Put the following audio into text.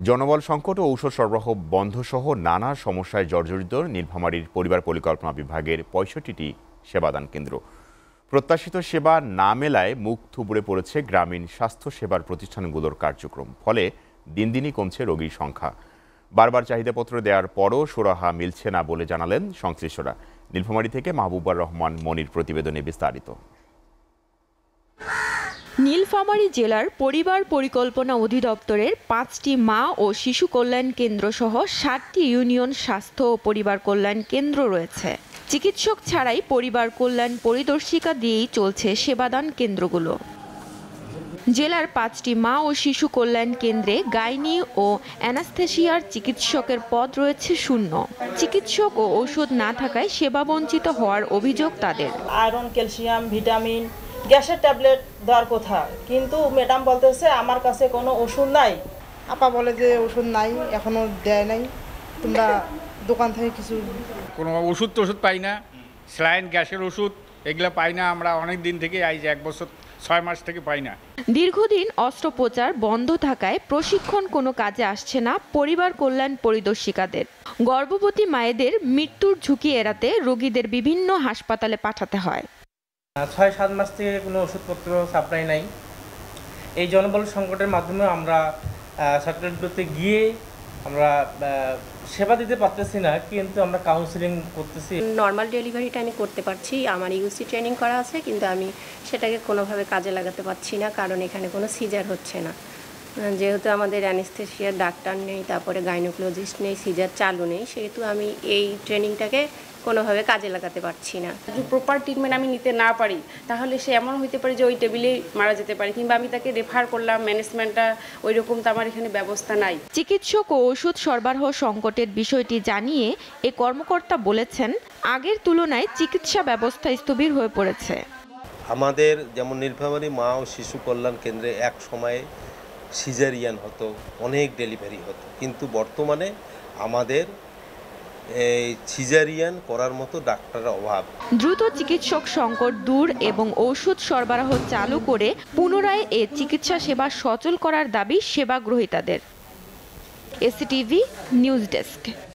জনবল সংকট ও ঔষধ সরবরাহ বন্ধ সহ নানা সমস্যায় জর্জরিত নীলফামারীর পরিবার পরিকল্পনা বিভাগের ৬৫টি সেবাদান কেন্দ্র। প্রত্যাশিত সেবা না মেলায় মুখ থুবড়ে পড়েছে গ্রামীণ স্বাস্থ্য সেবার প্রতিষ্ঠানগুলোর কার্যক্রম। ফলে দিন দিনই কমছে রোগীর সংখ্যা। বারবার চাহিদাপত্র দেওয়ার পরও সুরাহা মিলছে না বলে জানালেন সংশ্লিষ্টরা। নীলফামারী থেকে মাহবুবুর রহমান মনির প্রতিবেদনে বিস্তারিত। নীলফামারী জেলার পরিবার পরিকল্পনা অধিদপ্তরের ৫টি মা ও শিশু কল্যাণ কেন্দ্র সহ ৭টি ইউনিয়ন স্বাস্থ্য ও পরিবার কল্যাণ কেন্দ্র রয়েছে। চিকিৎসক ছাড়াই পরিবার কল্যাণ পরিদর্শিকা দিয়েই চলছে সেবাদান কেন্দ্রগুলো। জেলার ৫টি মা ও শিশু কল্যাণ কেন্দ্রে গাইনি ও অ্যানাস্থেসিয়ার চিকিৎসকের পদ রয়েছে শূন্য। চিকিৎসক ও ওষুধ না থাকায় সেবা বঞ্চিত হওয়ার অভিযোগ তাদের। আয়রন, ক্যালসিয়াম, ভিটামিন, গ্যাসের ট্যাবলেট দেওয়ার কথা, কিন্তু ম্যাডাম বলতেছে আমার কাছে কোনো ওষুধ নাই। আপা বলে যে ওষুধ নাই, এখনো দেয় নাই, তোমরা দোকান থেকে কিছু কোনো ওষুধ পাই না। স্যালাইন, গ্যাসের ওষুধ এগুলো পাই না। আমরা অনেক দিন থেকে আইজ ১ বছর ৬ মাস থেকে পাই না। দীর্ঘদিন অস্ত্রোপচার বন্ধ থাকায় প্রশিক্ষণ কোনো কাজে আসছে না পরিবার কল্যাণ পরিদর্শিকাদের। গর্ভবতী মায়েদের মৃত্যুর ঝুঁকি এড়াতে রোগীদের বিভিন্ন হাসপাতালে পাঠাতে হয়। ৬-৭ মাস থেকে কোনো ওষুধপত্র সাপ্লাই নাই। এই জনবল সংকটের মাধ্যমে আমরা স্যাটেলাইটগুলোতে গিয়ে আমরা সেবা দিতে পারতেছি না, কিন্তু আমরা কাউন্সিলিং করতেছি। নর্মাল ডেলিভারিটা আমি করতে পারছি, আমার ইউসি ট্রেনিং করা আছে, কিন্তু আমি সেটাকে কোনোভাবে কাজে লাগাতে পারছি না, কারণ এখানে কোনো সিজার হচ্ছে না। যেহেতু আমাদের অ্যানেস্থেসিয়ার ডাক্তার নেই, তারপরে গাইনোকোলজিস্ট নেই, সিজার চালু নেই, সেহেতু আমি এই ট্রেনিংটাকে কোনোভাবে কাজে লাগাতে পারছি না। যদি প্রপার ট্রিটমেন্ট আমি নিতে না পারি, তাহলে সে এমন হতে পারে যে ওই টেবিলেই মারা যেতে পারে, কিংবা আমি তাকে রেফার করলাম, ম্যানেজমেন্টটা ওই রকম তো আমার এখানে ব্যবস্থা নাই। চিকিৎসক ও ওষুধ সরবরাহ সংকটের বিষয়টি জানিয়ে এ কর্মকর্তা বলেছেন, আগের তুলনায় চিকিৎসা ব্যবস্থা স্থবির হয়ে পড়েছে। আমাদের যেমন নীলফামারী মা ও শিশু কল্যাণ কেন্দ্রে এক সময়ে সিজারিয়ান হতো, অনেক ডেলিভারি হতো, কিন্তু বর্তমানে আমাদের এই সিজারিয়ান করার মতো ডাক্তারের অভাব। দ্রুত চিকিৎসক সংকট দূর এবং ওষুধ সরবরাহ চালু করে পুনরায় এ চিকিৎসা সেবা সচল করার দাবি সেবা গ্রহীতাদের। এসিটিভি নিউজ ডেস্ক।